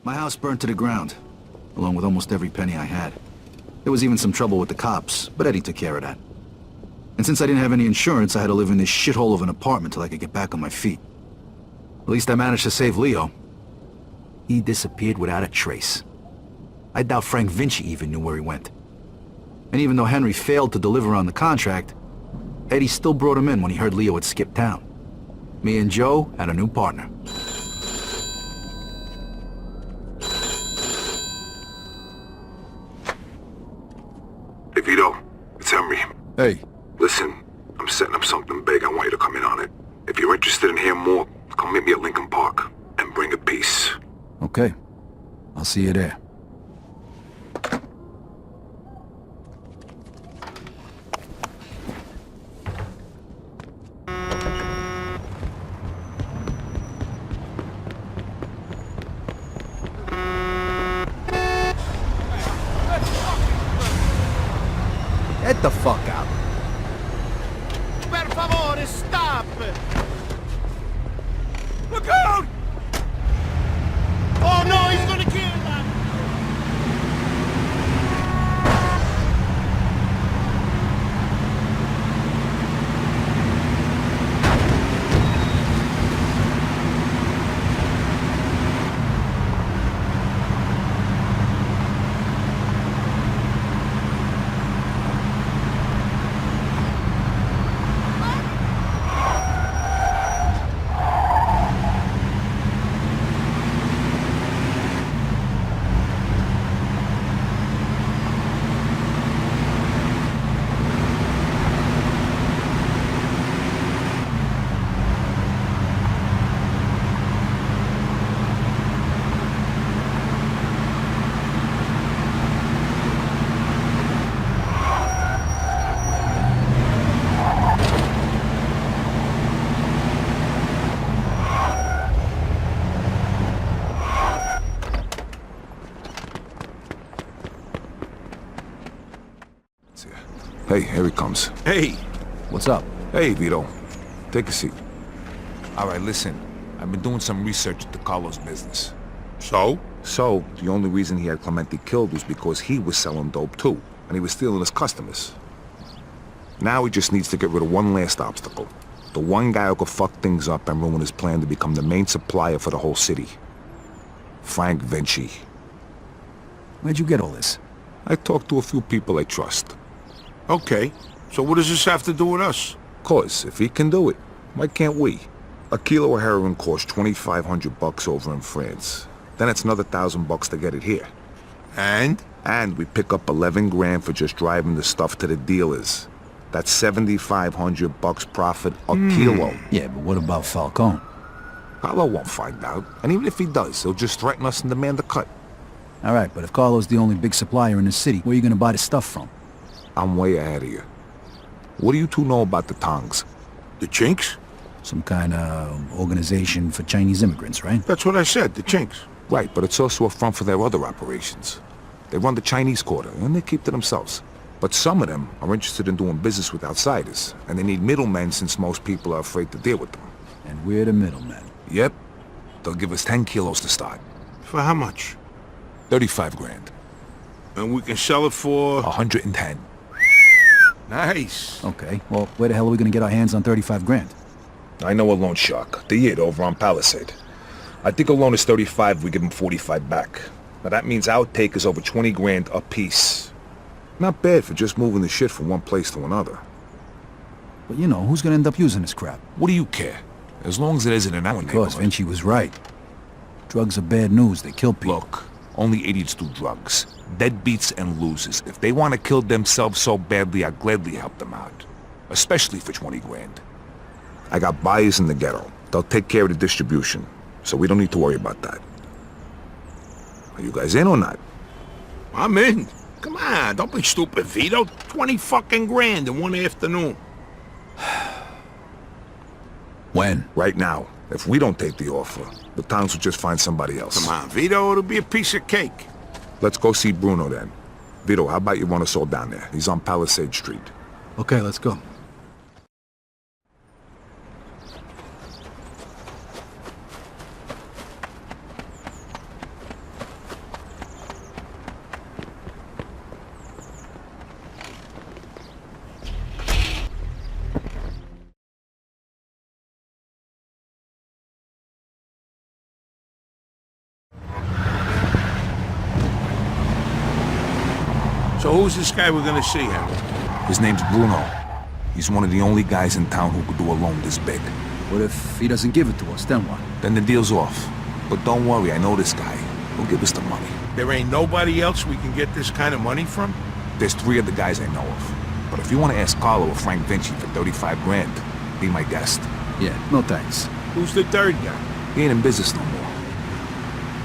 My house burned to the ground, along with almost every penny I had. There was even some trouble with the cops, but Eddie took care of that. And since I didn't have any insurance, I had to live in this shithole of an apartment till I could get back on my feet. At least I managed to save Leo. He disappeared without a trace. I doubt Frank Vinci even knew where he went. And even though Henry failed to deliver on the contract, Eddie still brought him in when he heard Leo had skipped town. Me and Joe had a new partner. Hey, Vito. It's Henry. Hey. Listen, I'm setting up something big. I want you to come in on it. If you're interested in hearing more, come meet me at Lincoln Park and bring a piece. Okay. I'll see you there. Get the fuck out. Per favore, stop! Look out! Oh no, he's gonna kill us! Hey, here he comes. Hey! What's up? Hey, Vito. Take a seat. Alright, listen. I've been doing some research into Carlos' business. So? So, the only reason he had Clemente killed was because he was selling dope too, and he was stealing his customers. Now he just needs to get rid of one last obstacle. The one guy who could fuck things up and ruin his plan to become the main supplier for the whole city. Frank Vinci. Where'd you get all this? I talked to a few people I trust. Okay, so what does this have to do with us? 'Cause if he can do it, why can't we? A kilo of heroin costs $2,500 over in France. Then it's another $1,000 to get it here. And? And we pick up 11 grand for just driving the stuff to the dealers. That's $7,500 profit a kilo. Yeah, but what about Falcone? Carlo won't find out. And even if he does, he'll just threaten us and demand a cut. All right, but if Carlo's the only big supplier in the city, where are you gonna buy the stuff from? I'm way ahead of you. What do you two know about the Tongs? The Chinks? Some kind of organization for Chinese immigrants, right? That's what I said, the Chinks. Right, but it's also a front for their other operations. They run the Chinese quarter, and they keep to themselves. But some of them are interested in doing business with outsiders, and they need middlemen since most people are afraid to deal with them. And we're the middlemen. Yep. They'll give us 10 kilos to start. For how much? 35 grand. And we can sell it for... 110. Nice. Okay, well, where the hell are we gonna get our hands on 35 grand? I know a loan shark. The Yid over on Palisade. I think a loan is 35, we give him 45 back. Now that means our take is over 20 grand a piece. Not bad for just moving the shit from one place to another. But you know, who's gonna end up using this crap? What do you care? As long as it isn't in our Of course, neighborhood. Vinci was right. Drugs are bad news, they kill people. Look, only idiots do drugs. Deadbeats and losers. If they want to kill themselves so badly, I'll gladly help them out. Especially for 20 grand. I got buyers in the ghetto. They'll take care of the distribution, so we don't need to worry about that. Are you guys in or not? I'm in. Come on, don't be stupid, Vito. 20 fucking grand in one afternoon. When? Right now. If we don't take the offer, the towns will just find somebody else. Come on, Vito, it'll be a piece of cake. Let's go see Bruno then. Vito, how about you run us all down there? He's on Palisade Street. Okay, let's go. So who's this guy we're gonna see, Henry? His name's Bruno. He's one of the only guys in town who could do a loan this big. What if he doesn't give it to us, then what? Then the deal's off. But don't worry, I know this guy. He'll give us the money. There ain't nobody else we can get this kind of money from? There's 3 other guys I know of. But if you want to ask Carlo or Frank Vinci for 35 grand, be my guest. Yeah, no thanks. Who's the third guy? He ain't in business no more.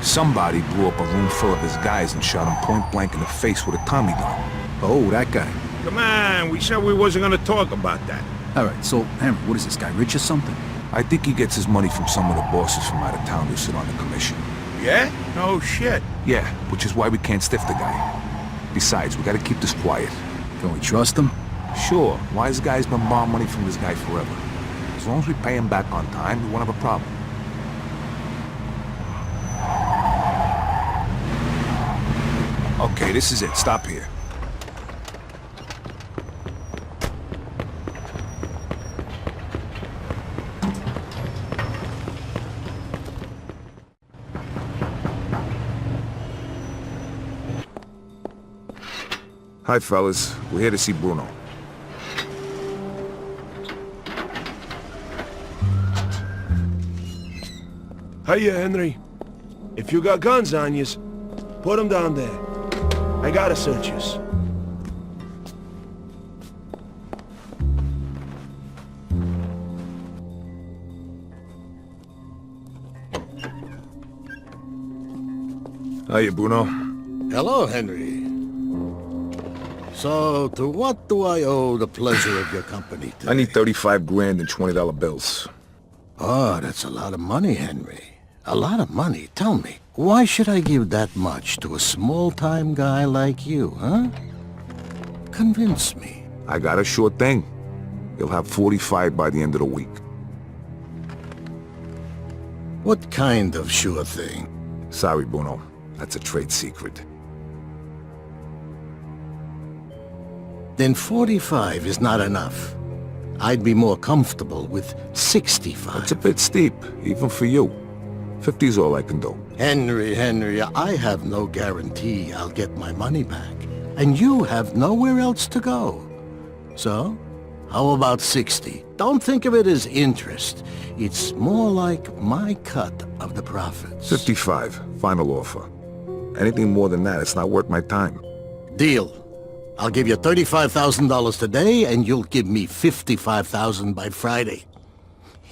Somebody blew up a room full of his guys and shot him point blank in the face with a Tommy gun. Oh, that guy. Come on, we said we wasn't gonna talk about that. All right, so, Henry, what is this guy, rich or something? I think he gets his money from some of the bosses from out of town who sit on the commission. Yeah? No shit. Yeah, which is why we can't stiff the guy. Besides, we gotta keep this quiet. Can we trust him? Sure, wise guy's been borrowing money from this guy forever. As long as we pay him back on time, we won't have a problem. Okay, this is it. Stop here. Hi, fellas. We're here to see Bruno. Hiya, Henry. If you got guns on yous, put them down there. I gotta search yous. Hiya, Bruno. Hello, Henry. So, to what do I owe the pleasure of your company today? I need 35 grand in $20 bills. Oh, that's a lot of money, Henry. A lot of money. Tell me, why should I give that much to a small-time guy like you, huh? Convince me. I got a sure thing. You'll have 45 by the end of the week. What kind of sure thing? Sorry, Bruno. That's a trade secret. Then 45 is not enough. I'd be more comfortable with 65. It's a bit steep, even for you. 50's all I can do. Henry, I have no guarantee I'll get my money back. And you have nowhere else to go. So, how about 60? Don't think of it as interest. It's more like my cut of the profits. 55, final offer. Anything more than that, it's not worth my time. Deal. I'll give you $35,000 today, and you'll give me $55,000 by Friday.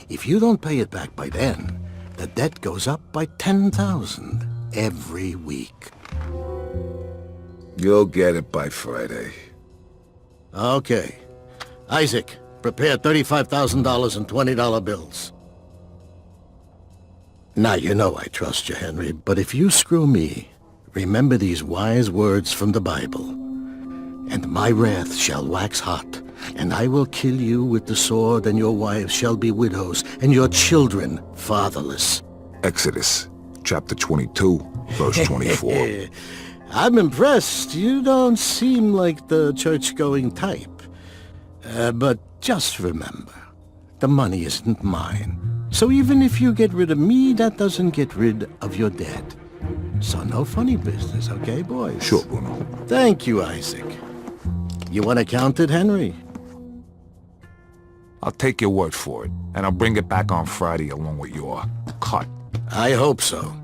If you don't pay it back by then, the debt goes up by $10,000 every week. You'll get it by Friday. Okay. Isaac, prepare $35,000 in $20 bills. Now, you know I trust you, Henry, but if you screw me, remember these wise words from the Bible. And my wrath shall wax hot, and I will kill you with the sword, and your wives shall be widows, and your children fatherless. Exodus, chapter 22, verse 24. I'm impressed. You don't seem like the church-going type. But just remember, the money isn't mine. So even if you get rid of me, that doesn't get rid of your debt. So no funny business, okay, boys? Sure, Bruno. Thank you, Isaac. You want to count it, Henry? I'll take your word for it, and I'll bring it back on Friday along with your cut. I hope so.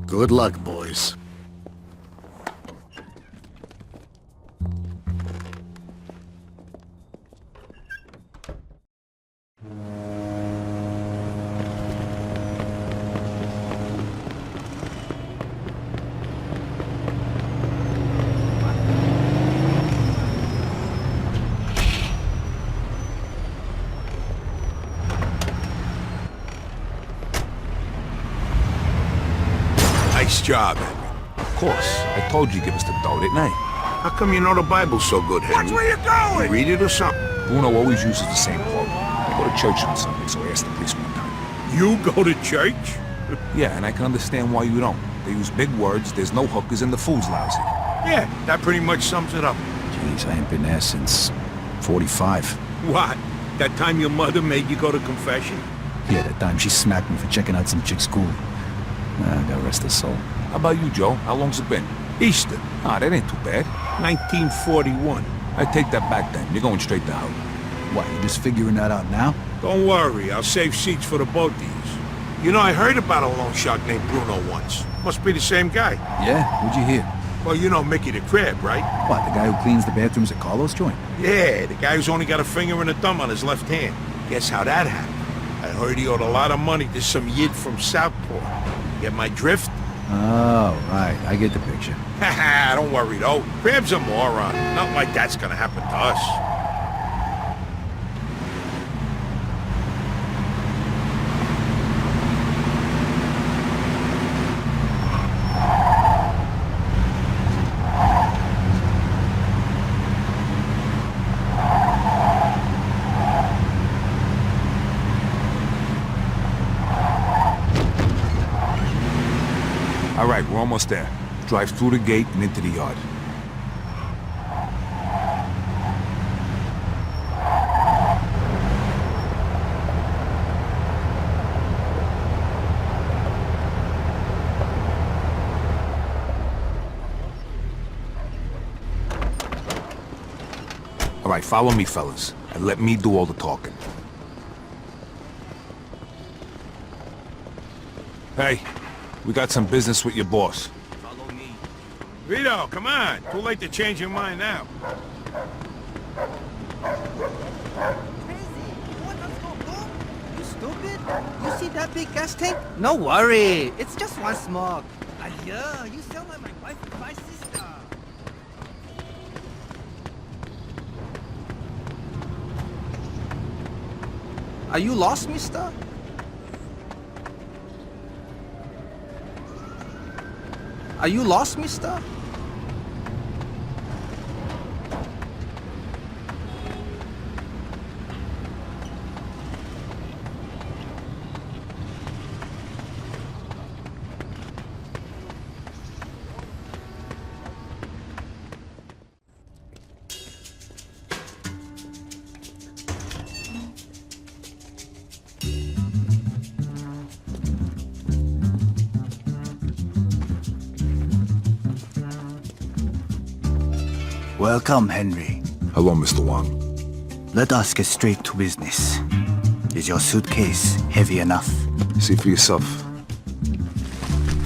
Good luck, boys. Nice job, Henry. Of course, I told you give us the dough, didn't I? How come you know the Bible so good, Henry? Watch where you're going! You read it or something? Bruno always uses the same quote. I go to church on Sunday, so I asked the priest one time. You go to church? Yeah, and I can understand why you don't. They use big words, there's no hookers, and the food's lousy. Yeah, that pretty much sums it up. Jeez, I ain't been there since 45. What? That time your mother made you go to confession? Yeah, that time she smacked me for checking out some chick's school. God rest her soul. How about you, Joe? How long's it been? Easter, Ah, that ain't too bad. 1941. I take that back then. You're going straight to hell. What, you just figuring that out now? Don't worry, I'll save seats for the both of yous. You know, I heard about a loan shark named Bruno once. Must be the same guy. Yeah? What'd you hear? Well, you know Mickey the Crab, right? What, the guy who cleans the bathrooms at Carlos' joint? Yeah, the guy who's only got a finger and a thumb on his left hand. Guess how that happened? I heard he owed a lot of money to some yid from Southport. Get my drift? Oh, right. I get the picture. Haha, don't worry though. Crab's a moron. Not like that's gonna happen to us. All right, we're almost there. Drive through the gate and into the yard. All right, follow me, fellas, and let me do all the talking. Hey, we got some business with your boss. Follow me. Vito, come on. Too late to change your mind now. Crazy. What? Let's go, boom. You stupid? You see that big gas tank? No worry. It's just one smoke. Yeah, you sound like my wife and my sister. Are you lost, mister? Are you lost, mister? Welcome, Henry. Hello, Mr. Wang. Let us get straight to business. Is your suitcase heavy enough? See for yourself.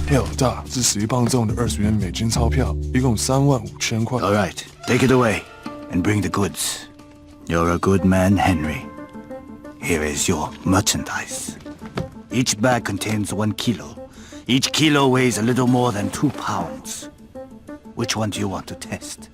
票价是11磅重的20元美金钞票，一共35000块。 All right, take it away and bring the goods. You're a good man, Henry. Here is your merchandise. Each bag contains 1 kilo. Each kilo weighs a little more than 2 pounds. Which one do you want to test?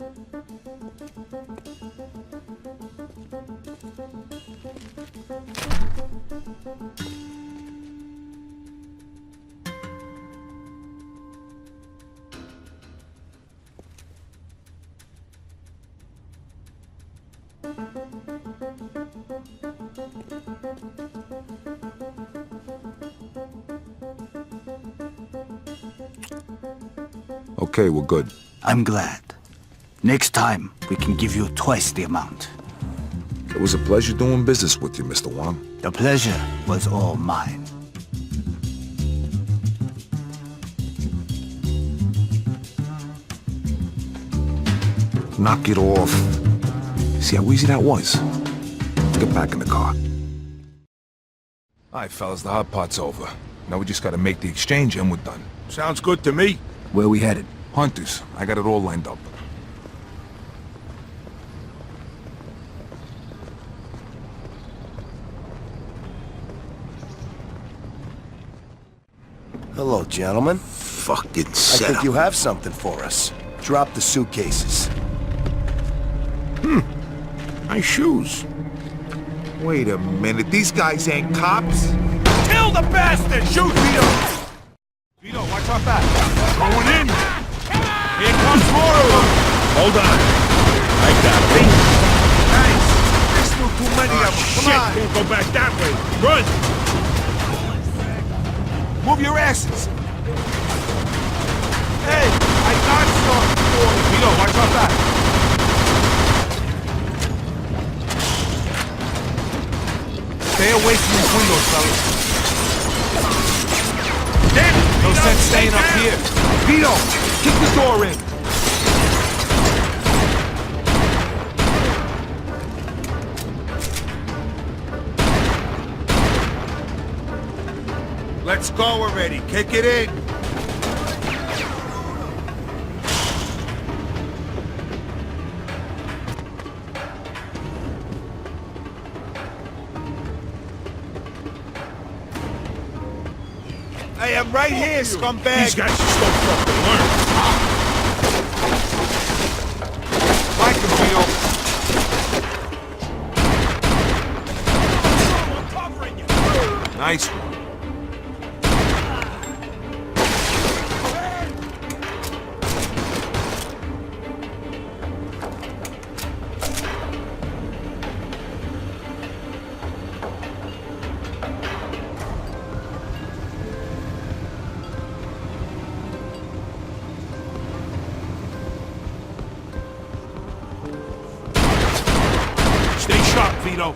Okay, we're good. I'm glad. Next time, we can give you twice the amount. It was a pleasure doing business with you, Mr. Wang. The pleasure was all mine. Knock it off. See how easy that was? Let's get back in the car. All right, fellas, the hot part's over. Now we just gotta make the exchange and we're done. Sounds good to me. Where we headed? Hunters, I got it all lined up. Hello, gentlemen. Fucking I setup. think you have something for us. Drop the suitcases. My shoes. Wait a minute, these guys ain't cops? Kill the bastard! Shoot, Vito! Vito, watch our back. Going in. Here comes more of them. Hold on. I got it. Nice! There's still too many of them. Come Shit, on! can't go back that way. Run! Move your asses! Hey, I got something for you. Vito, watch our back. Stay away from these windows, fellas. Damn it, No Vito, sense stay staying up down. here. Vito! Kick the door in! go already. Kick it in. Hey, I'm right here, scumbag. These guys just don't fucking learn. Like him, Vito. Nice one. Stay sharp, Vito.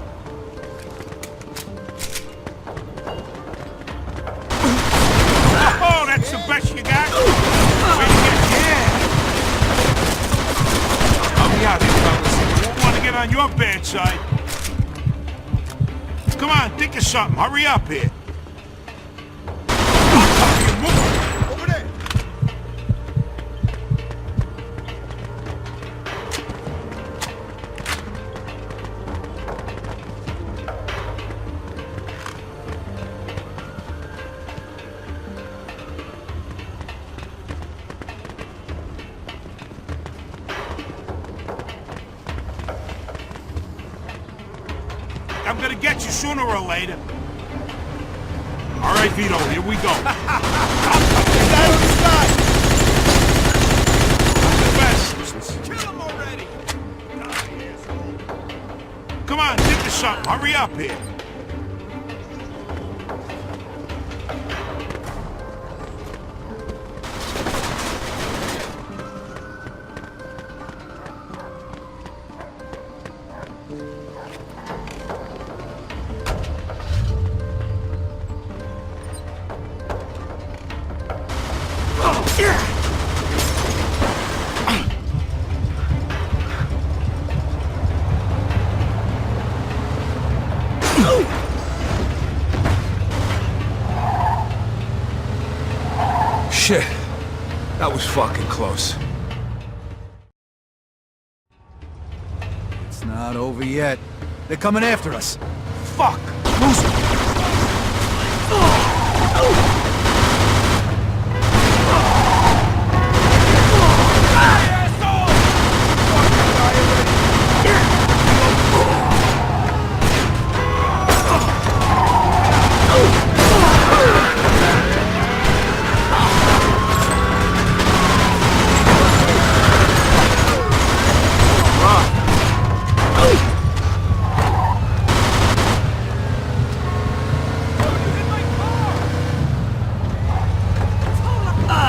Oh, that's the best you got? Way to get, yeah. Help me out here, fellas. I won't want to get on your bad side. Come on, think of something. Hurry up here. Over there. I'm gonna get you sooner or later. All right, Vito, here we go. I'm the best. Kill him already. Come on, think of something. Hurry up here. Shit. That was fucking close. It's not over yet. They're coming after us. Fuck! Lose it!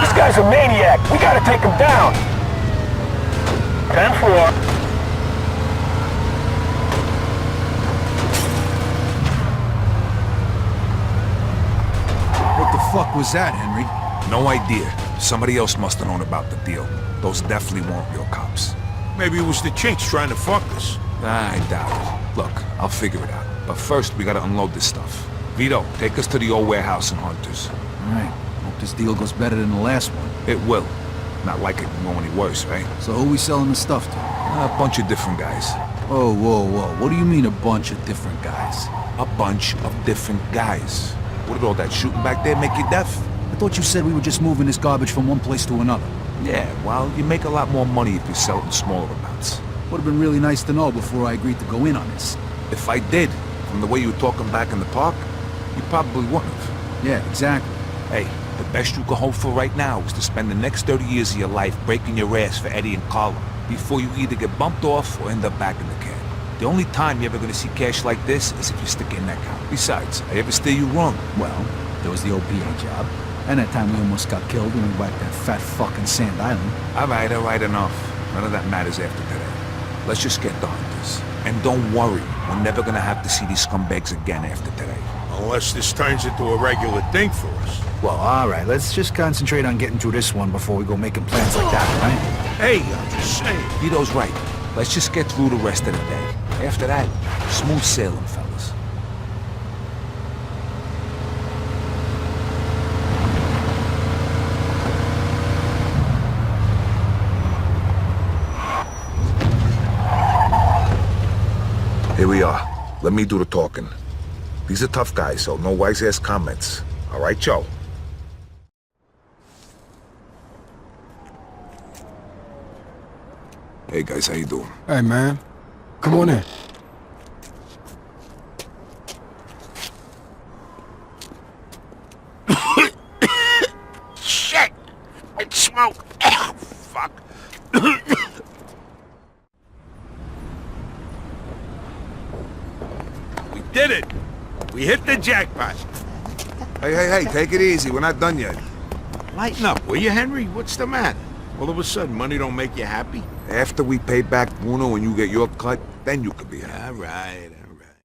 This guy's a maniac. We gotta take him down. 10-4. What the fuck was that, Henry? No idea. Somebody else must have known about the deal. Those definitely weren't real cops. Maybe it was the chinks trying to fuck us. I doubt it. Look, I'll figure it out. But first, we gotta unload this stuff. Vito, take us to the old warehouse in Hunters. All right. Hope this deal goes better than the last one. It will. Not like it can go any worse, right? So who we selling the stuff to? A bunch of different guys. Oh, whoa, whoa. What do you mean a bunch of different guys? A bunch of different guys. What did all that shooting back there make you deaf? I thought you said we were just moving this garbage from one place to another. Yeah, well, you make a lot more money if you sell it in smaller amounts. Would have been really nice to know before I agreed to go in on this. If I did, from the way you were talking back in the park, you probably wouldn't have. Yeah, exactly. Hey, the best you can hope for right now is to spend the next 30 years of your life breaking your ass for Eddie and Carla before you either get bumped off or end up back in the can. The only time you're ever gonna see cash like this is if you stick your neck out. Besides, I ever steer you wrong? Well, there was the OPA job, and that time we almost got killed when we whacked that fat fucking Sand Island. All right, enough. None of that matters after today. Let's just get the Hunters. And don't worry, we're never gonna have to see these scumbags again after today. Unless this turns into a regular thing for us. Well, all right, let's just concentrate on getting through this one before we go making plans like that, right? Hey, I'm just saying. Vito's right. Let's just get through the rest of the day. After that, smooth sailing, fellas. Here we are. Let me do the talking. These are tough guys, so no wise-ass comments. All right, Joe? Hey, guys, how you doing? Hey, man. Come on in. Shit! It's smoke! Oh, fuck! We did it! We hit the jackpot! Hey, take it easy. We're not done yet. Lighten up, will you, Henry? What's the matter? All of a sudden, money don't make you happy? After we pay back Bruno and you get your cut, then you could be happy. All right.